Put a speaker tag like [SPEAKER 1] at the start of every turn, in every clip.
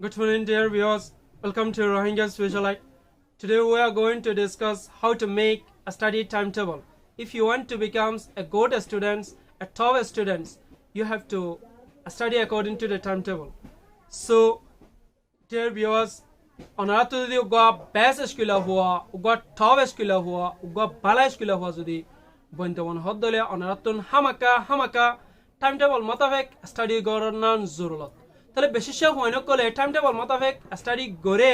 [SPEAKER 1] Good morning, dear viewers. Welcome to Rohingya Specialite. Today we are going to discuss how to make a study timetable. If you want to become a good student, a top student, you have to study according to the timetable. So, dear viewers, অনারাতো যদি উগা base স্কুলা হুয়া উগা top স্কুলা হুয়া উগা বালা স্কুলা হুয়া যদি বন্তমন হদলে অনারাতুন হামাকা time table মোতাবেক study গড়নার জরুরত তাহলে বিশেষ হইন কলে টাইম টেবল মোতাবেক স্টাডি গড়ে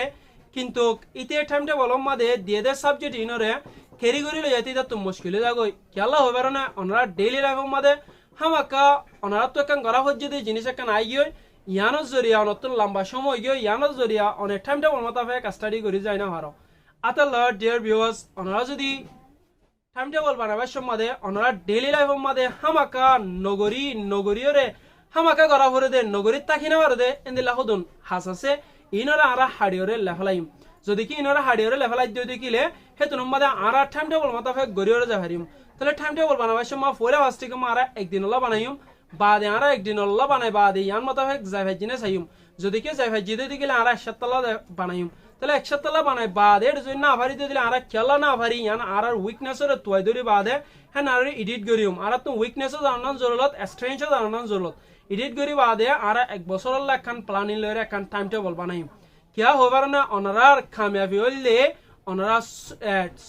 [SPEAKER 1] কিন্তু ইতে টাইম টেবল মধ্যে দিয়ে দে সাবজেক্ট ইনরে ক্যারি করি লই যাইতে তো মুশকিল যাগই কেলা হবার না অনারা ডেইলি লাইফের মধ্যে হামাকা অনারাতো একখান গড়া হচ্ছে যদি জিনিস একখান আইগই ইয়ানোর জরিয়া নতুন লম্বা সময় গিয়ে ইয়ানোর জরিয়া অনেক টাইম টেবল মোতাবেক স্টাডি করি যায় না হারো আতাল্লাহ ডিয়ার ভিউয়ার্স ওনারা যদি টাইম টেবল বানাবার সময় ওনারা ডেইলি লাইফের মধ্যে হামাকা নগরীরে হামাকা করা ভরে দে নগরীর তাকি না ভরে দে এন্দিলা হদুন হাস আছে ইনরা আরা হাড়িওরে লেফলাইম যদি কি ইনরা হাড়িওরে লেফলাই দিয়ে দেখিলে হেতুন মধ্যে আরা টাইম টেবল মোতাবেক গড়িওরে যাহারিম তাহলে টাইম টেবল বানাবার সময় পরে ফার্স্টে আরা একদিন হলো বানাইম বাদে আরা একদিন আল্লাহ বানাই বাদে ইয়ান মোতাবেক জায়ফাই জিনে চাইম যদি কে জায়ফাই জিদে দিলে আরা একসাথে বানাইম তাহলে একসাথে বানাই বাদে যদি না ভারি দিলে আরা খেলা না ভারি ইয়ান আর উইকনেসের তুয়াই ধরি বাদে হ্যাঁ আর এডিট করিম আর তুমি উইকনেসও জানানোর জরুরত স্ট্রেংথও জানানোর জরুরত এডিট করি বাদে আর এক বছর একখান প্ল্যানিং লইরে একখান টাইম টেবল বানাইম কিয়া হবার না অনারার কামিয়াবি হইলে অনারা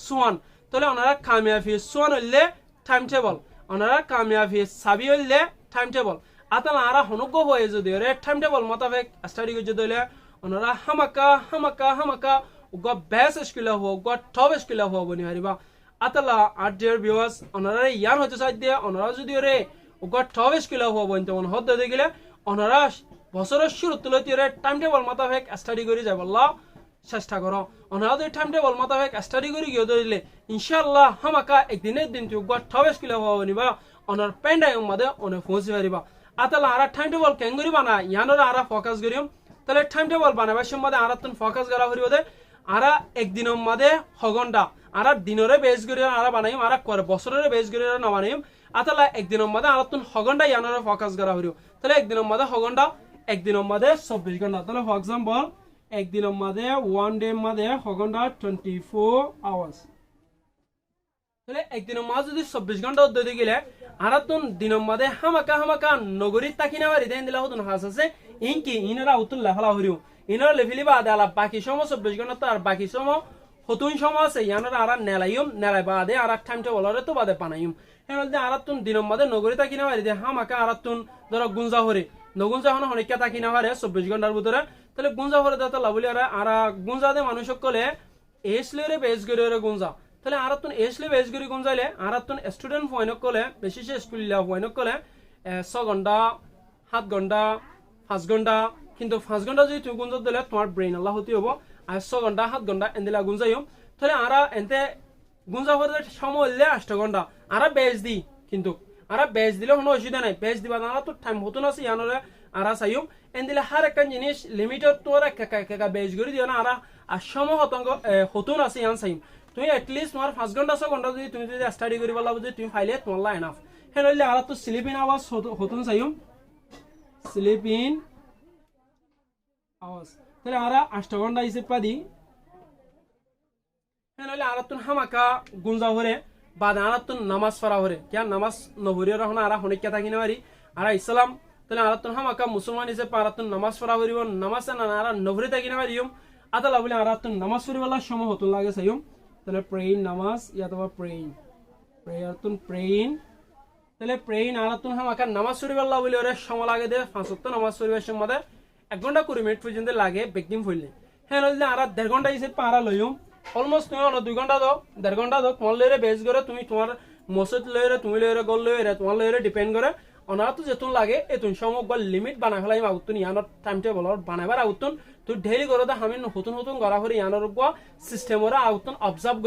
[SPEAKER 1] সোয়ান তাহলে অনারা কামিয়াবি সোয়ান হইলে টাইম টেবল অনারা কামিয়াবি সাবি হইলে টাইম টেবল আতালা আরা হনুগ্য হয়ে যদি রে টাইম টেবল মোতাবেক স্টাডি করে যদি ওনারা হামাকা উগা বেস স্কুলে হো উগা টপ স্কুলে হো বনি হারিবা আতালা আর ডিয়ার ভিউয়ার্স ওনারা ইয়ান হতে চাই দিয়ে ওনারা যদি রে উগা টপ স্কুলে হো বনি তেমন হদ দে গেলে ওনারা বছরের শুরু তুলতে রে টাইম টেবল মোতাবেক স্টাডি করে যাব আল্লাহ চেষ্টা করো ওনারা যদি টাইম টেবল মোতাবেক স্টাডি করে গিয়ে দিলে ইনশাআল্লাহ হামাকা একদিনের দিন উগা টপ স্কুলে হো বনিবা ওনার পেন্ডাই মধ্যে অনেক পৌঁছে পারিবা আতালা আরা টাইম টেবল কেন করি বানা ইয়ানোর আরা ফোকাস করিম তাহলে টাইম টেবল বানাবার সময় আরা তুন ফোকাস করা করিব দে আরা একদিনের মধ্যে হগন্ডা আরা দিনরে বেস করি আরা বানাইম আরা করে বছরের বেস করি না বানাইম আতালা একদিনের মধ্যে আরা তুন হগন্ডা ইয়ানোরে ফোকাস করা করিব তাহলে একদিনের মধ্যে হগন্ডা একদিনের মধ্যে 24 ঘন্টা তাহলে ফর এক্সাম্পল একদিনের মধ্যে ওয়ান ডে মধ্যে হগন্ডা 24 আওয়ার্স তাহলে একদিনের মাঝে যদি 24 ঘন্টা উদ্যোগ গেলে আর তুন দিনের মধ্যে হামাকা নগরীর তাকি না বাড়ি দেন দিলা হতুন হাস আছে ইনকি ইনরা উতুল লেফালা হরিও ইনরা লেফিলি বা আলা বাকি সময় 24 ঘন্টা আর বাকি সময় হতুন সময় আছে ইয়ানরা আর নেলাই বাদে আর টাইম টেবলরে তো বাদে পানাইম হেনলদে আর তুন দিনের মধ্যে নগরী তাকি না বাড়ি দে হামাকা আর তুন ধর গুঞ্জা হরে নগুঞ্জা হন হনিকা তাকি না হারে 24 ঘন্টার ভিতরে তাহলে গুঞ্জা হরে দাতা লাভলি আর গুঞ্জা দে মানুষ সকলে এসলেরে বেস করে গুঞ্জা তাহলে আর তুন এসলে বেস করি কোন যাইলে আর তুন স্টুডেন্ট পয়েন্ট কলে বেশি স্কুল পয়েন্ট কলে 6 ঘন্টা 7 ঘন্টা 5 ঘন্টা কিন্তু 5 ঘন্টা যদি তুই গুঞ্জ দিলে তোমার ব্রেন আল্লাহ হতে হবো আর 6 ঘন্টা 7 ঘন্টা এন্দিলা গুঞ্জাইম তাহলে আর এনতে গুঞ্জা হতে সময় হইলে 8 ঘন্টা আর বেস দি কিন্তু আর বেস দিলে কোনো অসুবিধা নাই বেস দিবা না তো টাইম হতো না ইয়ানরে আর চাইম এন্দিলে হার একটা জিনিস লিমিটেড তোর একা বেস করে দিও না আর সময় হতো না ইয়ান চাইম তুমি এটলিস্ট তোমার 5 ঘন্টা 6 ঘন্টা যদি তুমি যদি স্টাডি করি বলা যদি তুমি ফাইলে তোমার লা এনাফ হেন হইলে আর তো স্লিপ ইন আওয়ার্স হতুন চাইম স্লিপ ইন আওয়ার্স তাহলে আর 8 ঘন্টা হিসেব পাদি হেন হইলে আর তুন হামাকা গুঞ্জা হরে বাদ আর তুন নামাজ পড়া হরে কেন নামাজ নভরি রহন আর হনিকা থাকি না পারি আর ইসলাম তাহলে আর তুন হামাকা মুসলমান হিসেবে আর তুন নামাজ পড়া হরিব নামাজ না আর নভরি থাকি না পারিম আতালা বলে আর তুন নামাজ পড়ি বলা সময় হতুন লাগে চাইম তাহলে প্রেইন নামাজ ইয়া তোমার প্রেয়ার তুন প্রেইন তাহলে প্রেইন আর তুন হামাকা নামাজ পড়িবার লা বলে ওরে সময় লাগে দে 5 ওয়াক্ত নামাজ পড়িবার সময় 1 ঘন্টা 20 মিনিট পর্যন্ত লাগে বেগদিন ফইলে হ্যাঁ হইলে আর 1.5 ঘন্টা হিসেবে পারা লইম অলমোস্ট তুমি 2 ঘন্টা দাও 1.5 ঘন্টা দাও তোমার লইরে বেস করে তুমি তোমার মসজিদ লইরে তুমি লইরে গল লইরে তোমার লইরে ডিপেন্ড করে অনারা তো যেতুন লাগে এতুন সময় গল লিমিট বানাই ফেলাই আউতুন ইয়ানোর টাইম টেবলর বানাইবার আউতুন তুই ডেইলি করে দে আমি নতুন করা করে ইয়ানোর গো সিস্টেমরে আউতুন অবজার্ভ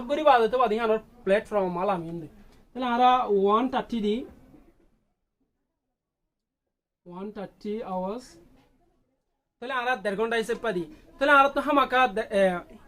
[SPEAKER 1] করি বাদে তো বাদি ইয়ানোর প্ল্যাটফর্ম মাল আমি দে তাহলে আরা 130 দি 130 আওয়ার্স তাহলে আর 1.5 ঘন্টা হিসেব পাদি তাহলে আর তো হামাকা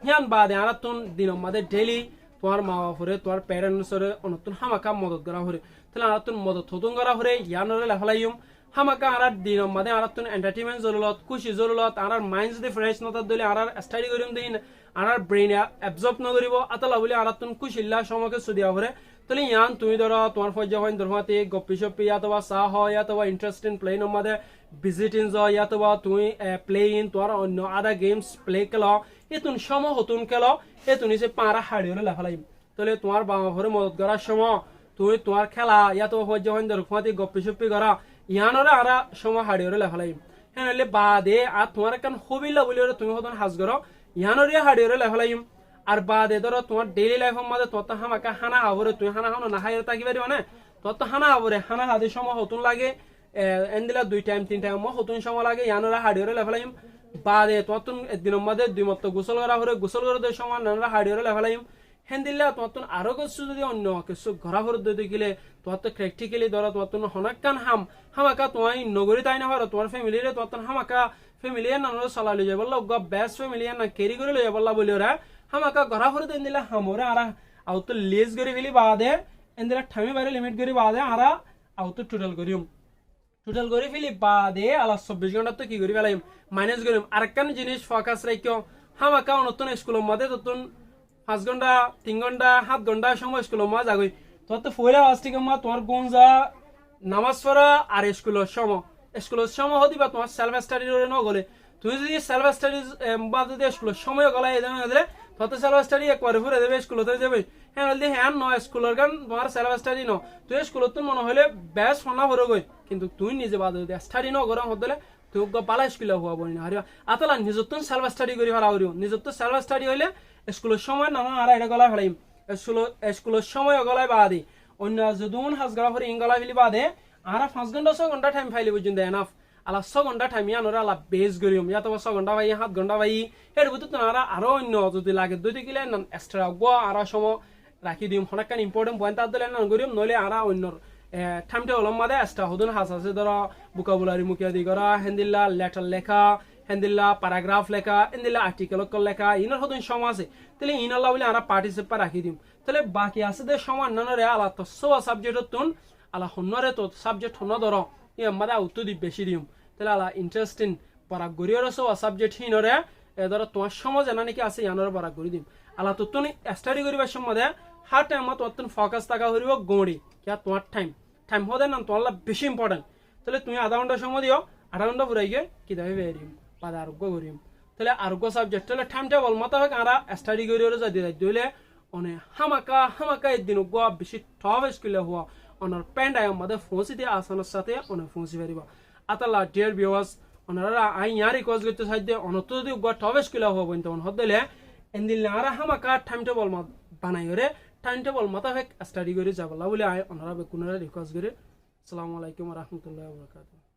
[SPEAKER 1] হিয়ান বাদে আর তুন দিনের মধ্যে ডেইলি তোমার মা বাপরে তোমার প্যারেন্টসরে অনতুন হামাকা মদত করা হরে তাহলে আর তুন মদত হতুন করা হরে ইয়ানোরে লেফালাইম হামাকা আরার দিন মাদে আরার তুন এন্টারটেইনমেন্ট জরুরত খুশি জরুরত আরার মাইন্ড যদি ফ্রেশ নতার দলে আরার স্টাডি করিম দিন আরার ব্রেন অ্যাবজর্ব নকরিব আতালা বলে আরার তুন খুশিল্লা সময়কে সুদিয়া ভরে তাহলে ইয়ান তুমি ধরো তোমার ফজ্জা হয় ধর্মাতে গপ্পি সপ্পি অথবা চা হয় অথবা ইন্টারেস্ট ইন প্লেইন মাদে ভিজিট ইন যায় অথবা তুমি প্লে ইন তোমার অন্য আদা গেমস প্লে খেল এতুন সময় হতুন খেল এতুন সে পাঁরা হাড়িয়ে লেখালাইম তাহলে তোমার বাবা ভরে মদত করার সময় তুমি তোমার খেলা ইয়াতো ফজ্জা হয় ধর্মাতে গপ্পি সপ্পি করা ইয়ানরে আরা সময় হাড়িয়ে লেখালাইম হ্যাঁ নইলে বাদে আর তোমার এখন হবিল্লা বলে তুমি হতন হাজ করো ইয়ানরে হাড়িয়ে লেখালাইম আর বাদে ধরো তোমার ডেইলি লাইফের মধ্যে তোমার তো হামাকা হানা হাবরে তুমি হানা হানো না হাইরে থাকি পারি মানে তোমার তো হানা হাবরে হানা হাতে সময় হতুন লাগে এন্দিলা 2 টাইম 3 টাইম হতুন সময় লাগে ইয়ানরা হাড়িয়ে লেখালাইম বাদে তোমার তো একদিনের মধ্যে 2 মত গোসল করা হরে গোসল করে সময় নানরা হাড়িয়ে লেখালাইম হেন্দিল্লা তোমার তো আরো কিছু যদি অন্য কিছু ঘরা ঘর দিতে গেলে তোমার তো প্র্যাকটিক্যালি ধরো তোমার তো হনাক্কান হামাকা তোমার নগরী তাই না হরো তোমার ফ্যামিলিরে তোমার তো হামাকা ফ্যামিলিয়ে নানরা চলা লই যাবল্লা বেস্ট ফ্যামিলিয়ে না ক্যারি করে লই যাবল্লা বলি ওরা হামাকা ঘরা ঘর দিলা হামরে আরা আউত লেজ করে ফেলি বাদে এন্দিলা ঠামি বাইরে লিমিট করে বাদে আরা আউত টোটাল করিম টোটাল করে ফেলি বাদে আলা 24 ঘন্টা তো কি করি ফেলাইম মাইনাস করিম আরেকখান জিনিস ফোকাস রাখিও হামাকা নতুন স্কুলের মধ্যে নতুন 5 ঘন্টা 3 ঘন্টা 7 ঘন্টা সময় স্কুলের মধ্যে যাগই তোমার তো ফয়লা আজকে মা তোমার গঞ্জা নামাজ পড়া আর স্কুলের সময় হদিবা তোমার সেলফ স্টাডি ন গলে তুমি যদি সেলফ স্টাডি বা যদি স্কুলের সময় গলায় দিলে তোমার সেলফ স্টাডি একবারে ঘুরে দেবে স্কুলতে যাবে হ্যাঁ বলতে হ্যাঁ নয় স্কুলের গান তোমার সেলফ স্টাডি ন তুই স্কুলত মনে হলে বেশ ফোনা ভরে গই কিন্তু তুই নিজে বাদ স্টাডি ন গরম হলে তুই পালা স্কুলে হওয়া বলি না হারিবা আতলা নিজের তো সেলফ স্টাডি করি ভালো হরিও নিজের তো সেলফ স্টাডি হইলে স্কুলের সময় না আর এটা গলায় ফেলাইম স্কুলের সময় গলায় বাদে অন্য যদুন হাজ গলা ফেলে ইংগলা ফেলি বাদে আর 5 ঘন্টা 6 ঘন্টা টাইম ফাইলি বুঝুন দেয় এনাফ আলা 6 ঘন্টা টাইম ইয়ানোর আলা বেস করিম ইয়া তো 6 ঘন্টা ভাই 7 ঘন্টা ভাই এর ভিতর তোমরা আরো অন্য যদি লাগে দুই কিলে এক্সট্রা গো আর সময় রাখি দিম হনাকান ইম্পর্টেন্ট পয়েন্ট আর দিলে না করিম নইলে আর অন্যর টাইম টেবল মাদে এক্সট্রা হদুন হাস আছে ধরো ভোকাবুলারি মুখিয়া দি করা হেন্দিল্লা লেটার লেখা হেন্দিল্লা প্যারাগ্রাফ লেখা হেন্দিল্লা আর্টিকেল লেখা ইনার হদুন সময় আছে তাহলে ইনাল্লা বলে আর পার্টিসিপেট রাখি দিম তাহলে বাকি আছে দে সময় নানরে আলা তো সব সাবজেক্টত তুন আলা হন্নরে তো সাবজেক্ট হন্ন ধরো ই আমাদের উত্তর দি বেশি দিম তাহলে আলা ইন্টারেস্টিং পরাগ গরিয়র সব সাবজেক্ট হিনরে ধরো তোমার সময় জানা নাকি আছে ইয়ানরে পরাগ গরি দিম আলা তো তুমি স্টাডি করিবার সময় হার টাইম তোমার ফোকাস থাকা হইব গড়ি কিয়া তোমার টাইম হদে না তোমার বেশি ইম্পর্টেন্ট তাহলে তুমি আধা ঘন্টা সময় দিও আধা ঘন্টা ফুরাই গিয়ে কিতাবে বেরিম বাদে আরোগ্য করিম তাহলে আরোগ্য সাবজেক্ট তাহলে টাইম টেবল মোতাবেক আরা স্টাডি করিয়র যাই দিলে অনে হামাকা একদিন বেশি টপ স্কুলে হওয়া অনার প্যান্ট আয় আমাদের ফোঁসি দিয়ে আসানোর সাথে অনেক ফোঁসি পারিবা আতালা ডিয়ার ভিউয়ার্স ওনারা আই ইয়ার রিকোয়েস্ট করতে সাহায্য অনত যদি টপ স্কুলে হওয়া বলতে হদলে এন্দিল আরা হামাকা টাইম টেবল বানাই করে টাইম টেবল মোতাবেক স্টাডি করে যাবলা বলে আয় ওনারা বেকুনারা রিকোয়েস্ট করে আসসালামু আলাইকুম ওয়া রাহমাতুল্লাহি ওয়া বারাকাতুহু।